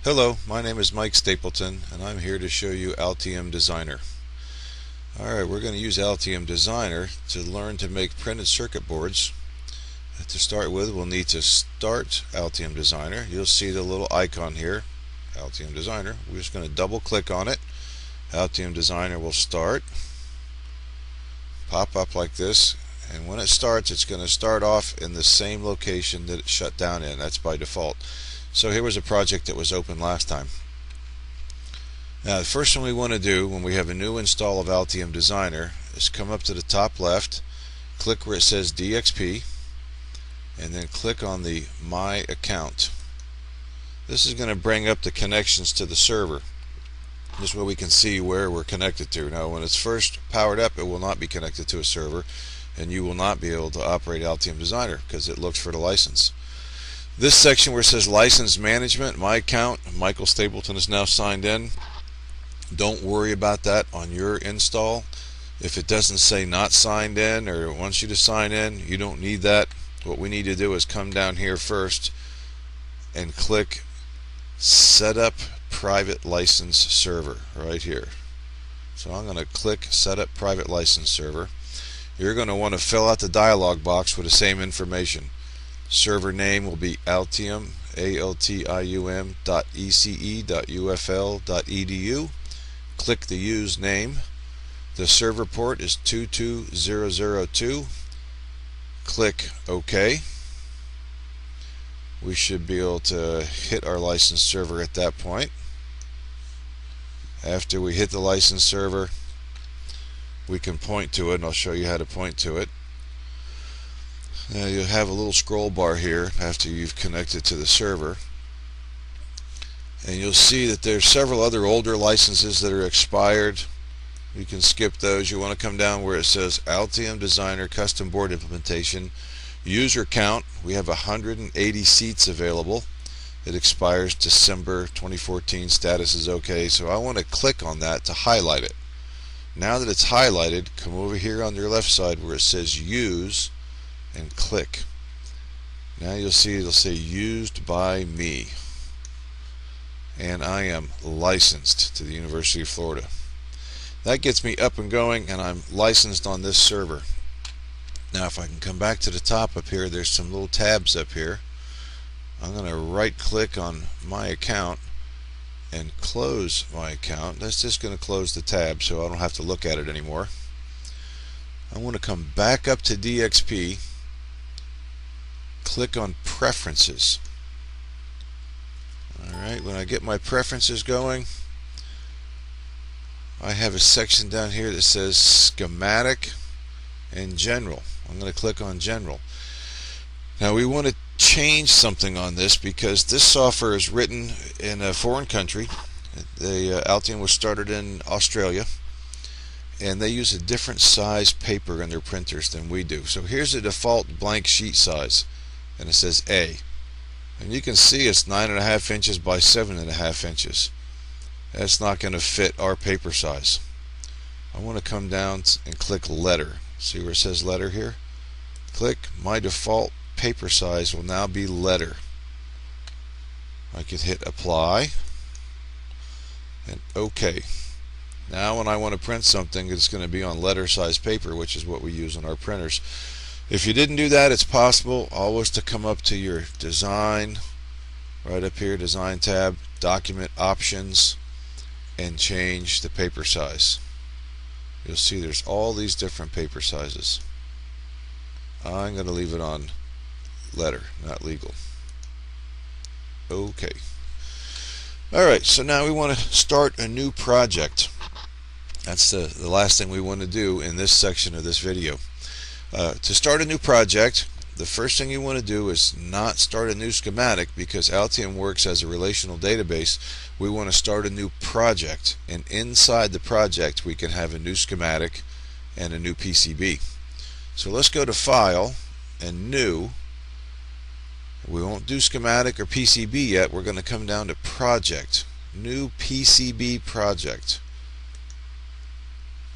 Hello, my name is Mike Stapleton and I'm here to show you Altium Designer. Alright, we're going to use Altium Designer to learn to make printed circuit boards. To start with, we'll need to start Altium Designer. You'll see the little icon here, Altium Designer. We're just going to double click on it. Altium Designer will start, pop up like this, and when it starts, it's going to start off in the same location that it shut down in. That's by default. So here was a project that was open last time. Now the first thing we want to do when we have a new install of Altium Designer is come up to the top left, click where it says DXP, and then click on the My Account. This is going to bring up the connections to the server. This way we can see where we're connected to. Now when it's first powered up, it will not be connected to a server, and you will not be able to operate Altium Designer because it looks for the license. This section where it says License Management, My Account, Michael Stapleton is now signed in. Don't worry about that on your install. If it doesn't say not signed in or it wants you to sign in, you don't need that. What we need to do is come down here first and click Set Up Private License Server right here. So I'm going to click Set Up Private License Server. You're going to want to fill out the dialog box with the same information. Server name will be Altium, altium.ece.ufl.edu. Click the use name. The server port is 22002. Click OK. We should be able to hit our license server at that point. After we hit the license server, we can point to it, and I'll show you how to point to it. Now you'll have a little scroll bar here after you've connected to the server, and you'll see that there's several other older licenses that are expired. You can skip those. You want to come down where it says Altium Designer Custom Board Implementation. User count, we have 180 seats available. It expires December 2014. Status is OK. So I want to click on that to highlight it. Now that it's highlighted, come over here on your left side where it says Use and click. Now you'll see it'll say Used by me. And I am licensed to the University of Florida. That gets me up and going, and I'm licensed on this server. Now if I can come back to the top up here, there's some little tabs up here. I'm going to right click on my account and close my account. That's just going to close the tab so I don't have to look at it anymore. I want to come back up to DXP, click on Preferences. Alright, when I get my preferences going, I have a section down here that says Schematic and General. I'm going to click on General. Now we want to change something on this because this software is written in a foreign country. Altium was started in Australia, and they use a different size paper in their printers than we do. So here's the default blank sheet size, and it says A. And you can see it's 9.5 inches by 7.5 inches. That's not going to fit our paper size. I want to come down and click Letter. See where it says Letter here? Click. My default paper size will now be letter. I could hit Apply and OK. Now when I want to print something, it's going to be on letter size paper, which is what we use on our printers. If you didn't do that, it's possible always to come up to your Design, right up here, Design tab, Document Options, and change the paper size. You'll see there's all these different paper sizes. I'm going to leave it on letter, not legal. Okay. Alright, so now we want to start a new project. That's the last thing we want to do in this section of this video. To start a new project, the first thing you want to do is not start a new schematic, because Altium works as a relational database. We want to start a new project, and inside the project we can have a new schematic and a new PCB. So let's go to File and New. We won't do schematic or PCB yet. We're going to come down to Project, New PCB Project.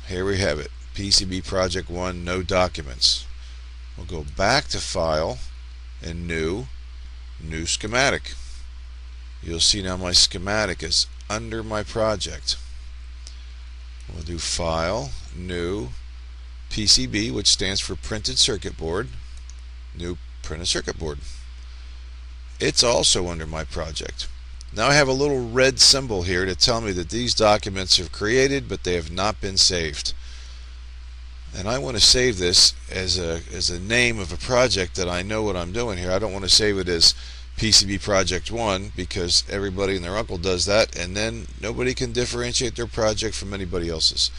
Here we have it, PCB Project 1, no documents. We'll go back to File and New Schematic. you'll see now my schematic is under my project. We'll do File, New, PCB, which stands for Printed Circuit Board, New Printed Circuit Board. It's also under my project. Now I have a little red symbol here to tell me that these documents are created, but they have not been saved. And I want to save this as a name of a project that I know what I'm doing here. I don't want to save it as PCB Project 1 because everybody and their uncle does that, and then nobody can differentiate their project from anybody else's.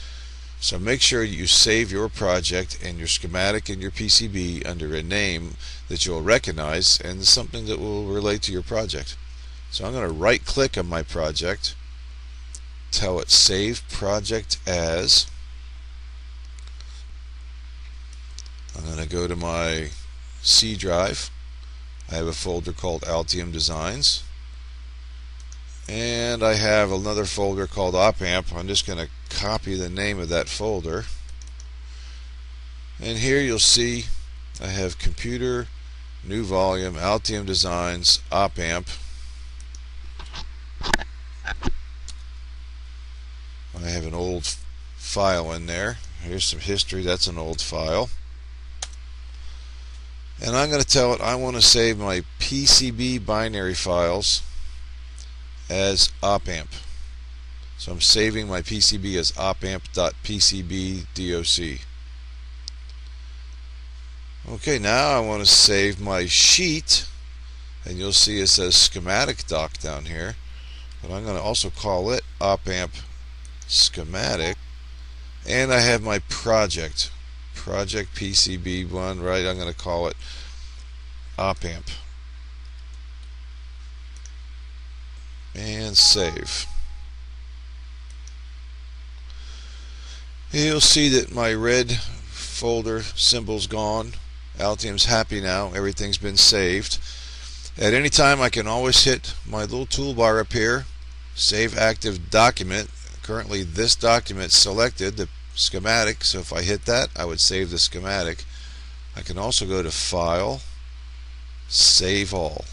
So make sure you save your project and your schematic and your PCB under a name that you'll recognize and something that will relate to your project. So I'm going to right click on my project, tell it Save Project As. I'm going to go to my C drive. I have a folder called Altium Designs, and I have another folder called OpAmp. I'm just going to copy the name of that folder, and here you'll see I have Computer, New Volume, Altium Designs, OpAmp. I have an old file in there. Here's some history. That's an old file. And I'm going to tell it I want to save my PCB binary files as OpAmp. So I'm saving my PCB as opamp.pcbdoc. Okay, now I want to save my sheet, and you'll see it says schematic doc down here, but I'm going to also call it OpAmp schematic, and I have my project PCB1, right? I'm going to call it OpAmp, and save. You'll see that my red folder symbol's gone. Altium's happy now. Everything's been saved. At any time I can always hit my little toolbar up here, Save Active Document. Currently this document selected, the schematic, so if I hit that I would save the schematic. I can also go to File, Save All,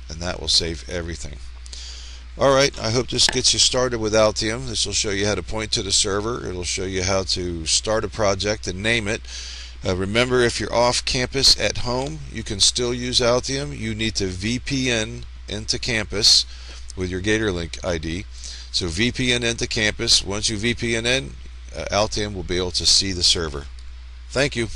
and that will save everything. Alright, I hope this gets you started with Altium. This will show you how to point to the server. It'll show you how to start a project and name it. Remember, if you're off campus at home, you can still use Altium. You need to VPN into campus with your GatorLink ID. So VPN into campus. Once you VPN in, Altium will be able to see the server. Thank you.